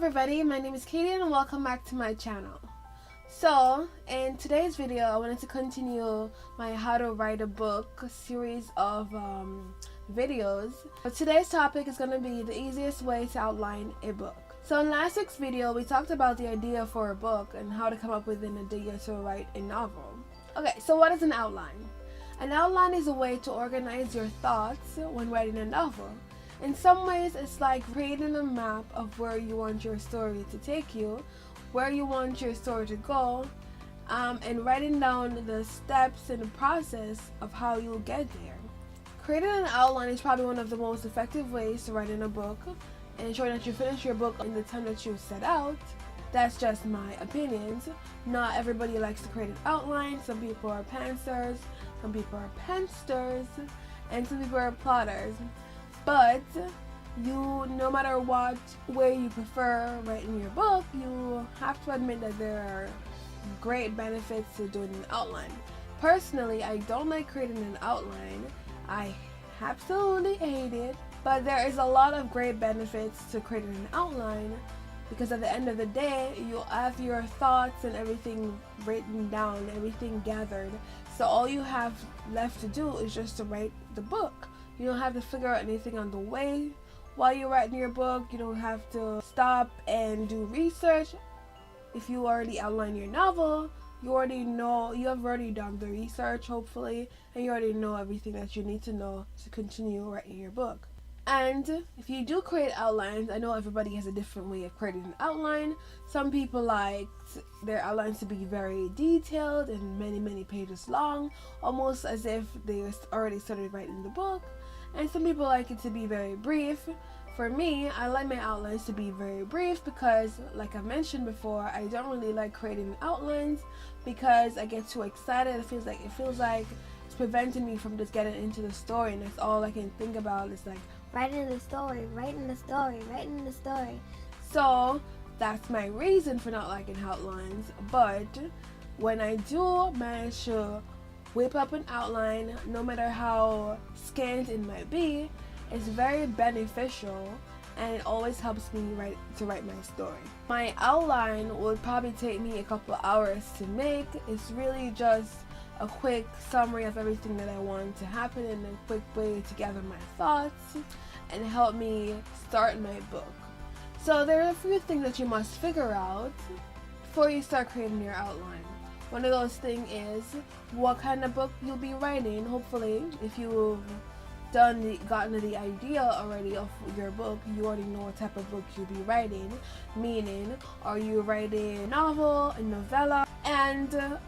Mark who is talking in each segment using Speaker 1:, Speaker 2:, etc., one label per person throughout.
Speaker 1: everybody, my name is Kadian and welcome back to my channel. So, in today's video, I wanted to continue my How to Write a Book series of videos. But today's topic is going to be the easiest way to outline a book. So in last week's video, we talked about the idea for a book and how to come up with an idea to write a novel. Okay, so what is an outline? An outline is a way to organize your thoughts when writing a novel. In some ways, it's like creating a map of where you want your story to take you, where you want your story to go, and writing down the steps and the process of how you'll get there. Creating an outline is probably one of the most effective ways to write in a book and ensuring that you finish your book in the time that you set out. That's just my opinions. Not everybody likes to create an outline. Some people are pantsers, some people are pensters, and some people are plotters. But no matter what way you prefer writing your book, you have to admit that there are great benefits to doing an outline. Personally, I don't like creating an outline. I absolutely hate it. But there is a lot of great benefits to creating an outline because at the end of the day, you'll have your thoughts and everything written down, everything gathered. So all you have left to do is just to write the book. You don't have to figure out anything on the way while you're writing your book. You don't have to stop and do research. If you already outline your novel, you have already done the research, hopefully, and you already know everything that you need to know to continue writing your book. And if you do create outlines, I know everybody has a different way of creating an outline. Some people like their outlines to be very detailed and many pages long, almost as if they already started writing the book. And some people like it to be very brief. For me, I like my outlines to be very brief because, like I mentioned before, I don't really like creating outlines because I get too excited. It feels like it's preventing me from just getting into the story, and that's all I can think about is like
Speaker 2: writing the story.
Speaker 1: So that's my reason for not liking outlines. But when I do manage to whip up an outline, no matter how scant it might be, it's very beneficial and it always helps me to write my story. My outline would probably take me a couple hours to make. It's really just a quick summary of everything that I want to happen and a quick way to gather my thoughts and help me start my book. So there are a few things that you must figure out before you start creating your outline. One of those things is what kind of book you'll be writing. Hopefully, if you've gotten the idea already of your book, you already know what type of book you'll be writing. Meaning, are you writing a novel, a novella, and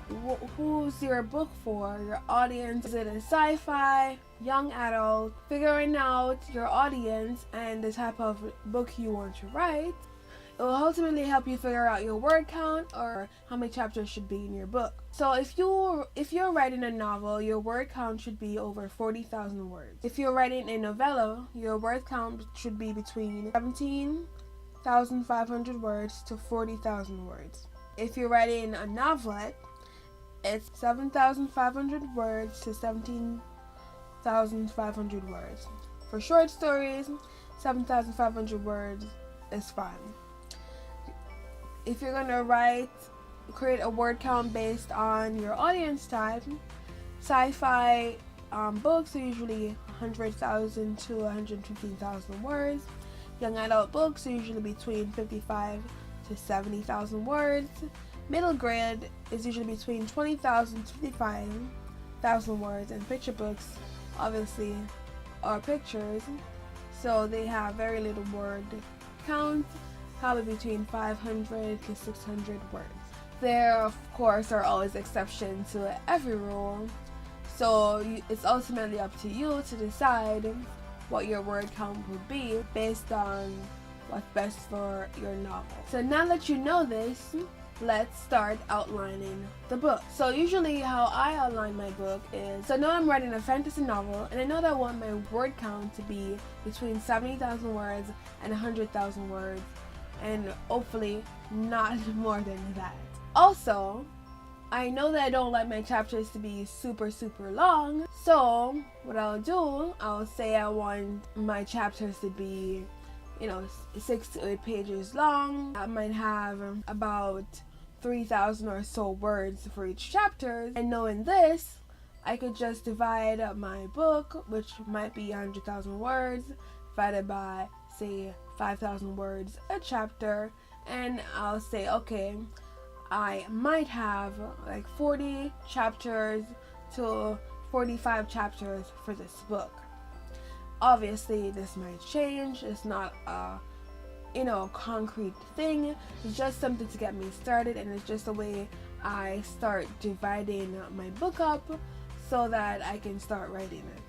Speaker 1: who's your book for? Your audience? Is it a sci-fi, young adult? Figuring out your audience and the type of book you want to write. It will ultimately help you figure out your word count or how many chapters should be in your book. So if you're writing a novel, your word count should be over 40,000 words. If you're writing a novella, your word count should be between 17,500 words to 40,000 words. If you're writing a novelette, it's 7,500 words to 17,500 words. For short stories, 7,500 words is fine. If you're going to create a word count based on your audience type, sci-fi books are usually 100,000 to 115,000 words. Young adult books are usually between 55 to 70,000 words. Middle grade is usually between 20,000 to 55,000 words. And picture books, obviously, are pictures, so they have very little word count. Probably between 500 to 600 words. There, of course, are always exceptions to every rule, so it's ultimately up to you to decide what your word count would be based on what's best for your novel. So now that you know this, let's start outlining the book. So usually how I outline my book is, so I know I'm writing a fantasy novel and I know that I want my word count to be between 70,000 words and 100,000 words. And hopefully not more than that. Also, I know that I don't like my chapters to be super long, so what I'll do, I'll say I want my chapters to be 6 to 8 pages long. I might have about 3,000 or so words for each chapter. And knowing this, I could just divide up my book, which might be 100,000 words, divided by, say, 5,000 words a chapter, and I'll say, okay, I might have like 40 chapters to 45 chapters for this book. Obviously, this might change. It's not a concrete thing. It's just something to get me started, and it's just a way I start dividing my book up so that I can start writing it.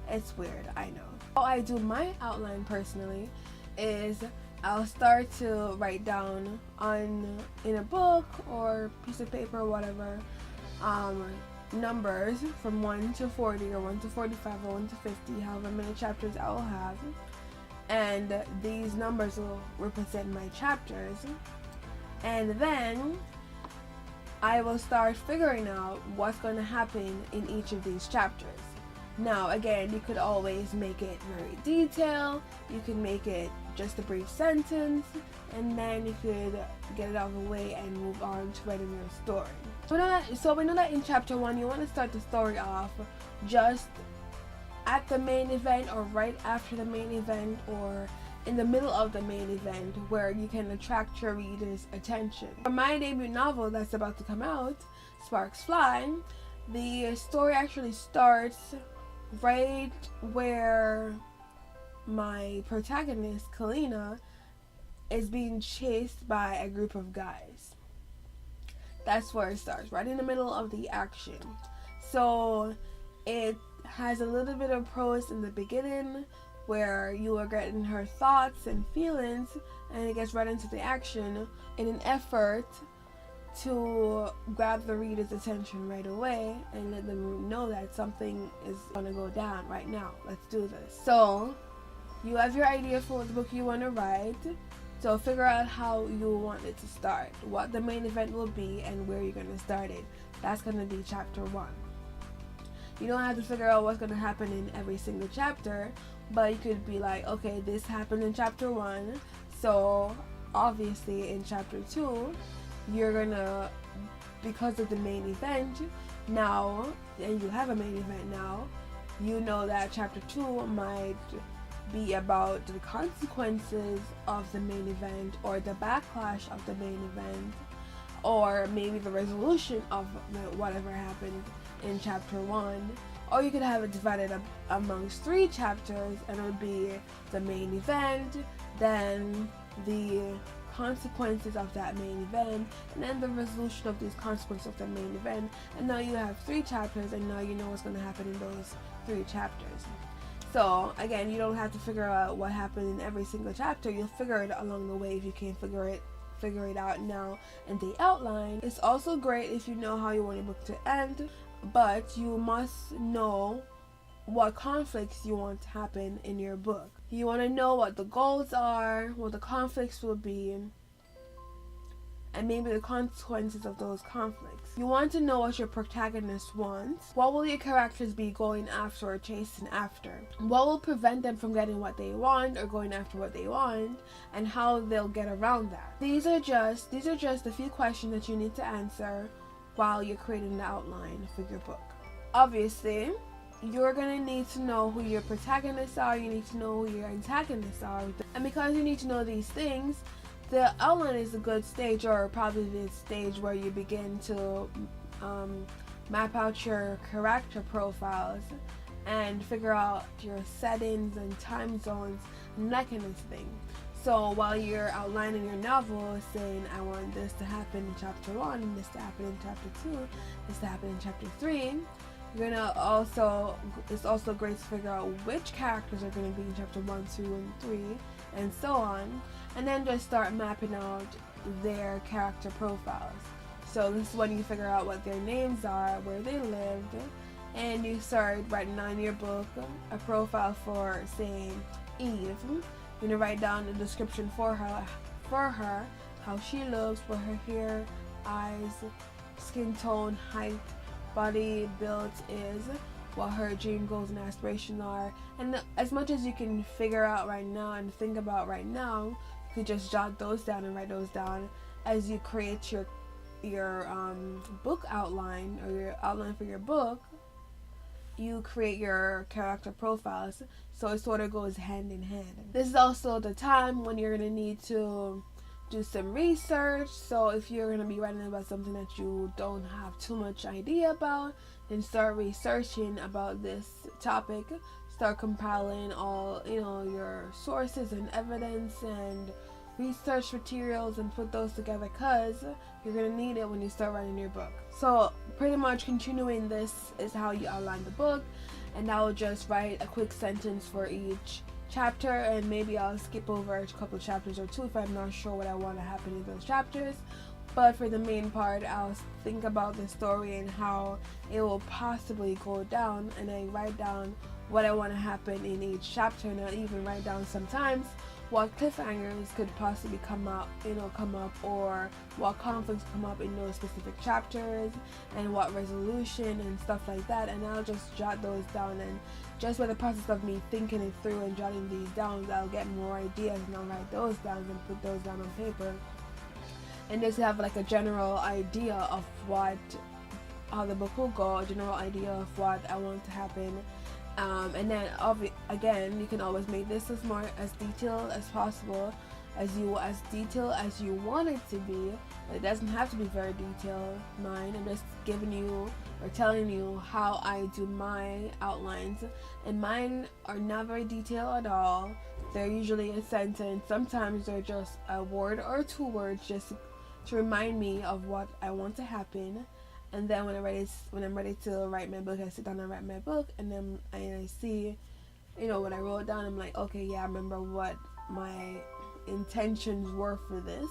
Speaker 1: It's weird, I know. How I do my outline personally is I'll start to write down in a book or piece of paper or whatever, numbers from 1 to 40 or 1 to 45 or 1 to 50, however many chapters I will have, and these numbers will represent my chapters, and then I will start figuring out what's going to happen in each of these chapters. Now again, you could always make it very detailed, you could make it just a brief sentence, and then you could get it out of the way and move on to writing your story. So we know that in chapter 1 you want to start the story off just at the main event, or right after the main event, or in the middle of the main event, where you can attract your reader's attention. For my debut novel that's about to come out, Sparks Fly, the story actually starts right where my protagonist, Kalina, is being chased by a group of guys. That's where it starts, right in the middle of the action. So it has a little bit of prose in the beginning where you are getting her thoughts and feelings, and it gets right into the action in an effort to grab the reader's attention right away and let them know that something is going to go down right now. Let's do this. So you have your idea for what the book you want to write. So figure out how you want it to start, what the main event will be, and where you're going to start it. That's going to be chapter 1. You don't have to figure out what's going to happen in every single chapter, but you could be like, okay, this happened in chapter 1, so obviously in chapter 2 you're gonna, because of the main event now, and you have a main event now, you know that chapter 2 might be about the consequences of the main event, or the backlash of the main event, or maybe the resolution of whatever happened in chapter 1. Or you could have it divided up amongst 3 chapters, and it would be the main event, then the consequences of that main event, and then the resolution of these consequences of the main event. And now you have 3 chapters, and now you know what's going to happen in those 3 chapters. So again, you don't have to figure out what happened in every single chapter. You'll figure it along the way if you can't figure it out now in the outline. It's also great if you know how you want your book to end, but you must know what conflicts you want to happen in your book. You want to know what the goals are, what the conflicts will be, and maybe the consequences of those conflicts. You want to know what your protagonist wants. What will your characters be going after or chasing after? What will prevent them from getting what they want or going after what they want, and how they'll get around that. These are just a few questions that you need to answer while you're creating the outline for your book. Obviously, you're going to need to know who your protagonists are, you need to know who your antagonists are, and because you need to know these things, the outline is a good stage, or probably the stage where you begin to map out your character profiles and figure out your settings and time zones and that kind of thing. So while you're outlining your novel, saying I want this to happen in chapter 1, and this to happen in chapter 2, this to happen in chapter 3, it's also great to figure out which characters are going to be in chapter 1, 2, and 3, and so on, and then just start mapping out their character profiles. So this is when you figure out what their names are, where they lived, and you start writing on your book a profile for, say, Eve. You're going to write down a description for her, how she looks, what her hair, eyes, skin tone, height, body build is, what her dream goals and aspirations are. And as much as you can figure out right now and think about right now, you could just jot those down and write those down as you create your book outline, or your outline for your book. You create your character profiles, so it sort of goes hand in hand. This is also the time when you're going to need to do some research. So if you're going to be writing about something that you don't have too much idea about, then start researching about this topic. Start compiling all, your sources and evidence and research materials, and put those together, because you're going to need it when you start writing your book. So pretty much continuing this is how you outline the book, and I will just write a quick sentence for each chapter, and maybe I'll skip over a couple of chapters or two if I'm not sure what I want to happen in those chapters. But for the main part, I'll think about the story and how it will possibly go down, and I write down what I want to happen in each chapter, and I'll even write down sometimes what cliffhangers could possibly come up, or what conflicts come up in those specific chapters, and what resolution and stuff like that. And I'll just jot those down, and just by the process of me thinking it through and jotting these down, I'll get more ideas, and I'll write those down and put those down on paper, and just have like a general idea of how the book will go, a general idea of what I want to happen. And then again, you can always make this as detailed as possible, as detailed as you want it to be. It doesn't have to be very detailed. I'm just giving you or telling you how I do my outlines, and mine are not very detailed at all. They're usually a sentence. Sometimes they're just a word or two words, just to remind me of what I want to happen. And then when I'm ready to write my book, I sit down and write my book, and then I see, what I wrote down. I'm like, okay, yeah, I remember what my intentions were for this,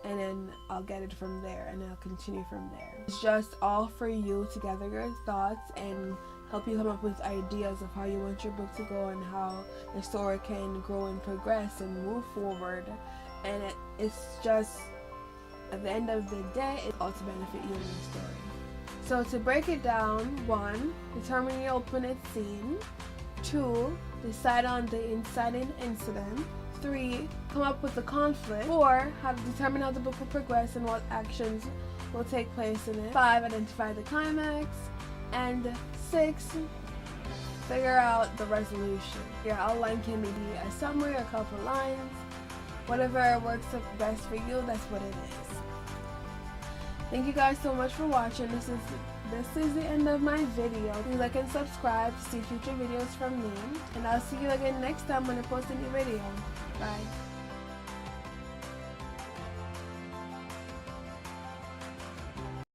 Speaker 1: and then I'll get it from there, and I'll continue from there. It's just all for you to gather your thoughts and help you come up with ideas of how you want your book to go, and how the story can grow and progress and move forward. And it's just, at the end of the day, it's all to benefit you in the story. So to break it down: 1, determine your opening scene. 2, decide on the inciting incident. 3, come up with the conflict. 4, determine how the book will progress and what actions will take place in it. 5, identify the climax. And 6, figure out the resolution. Your outline can be a summary, a couple lines. Whatever works best for you, that's what it is. Thank you guys so much for watching. This is the end of my video. Please like and subscribe to see future videos from me. And I'll see you again next time when I post a new video. Bye.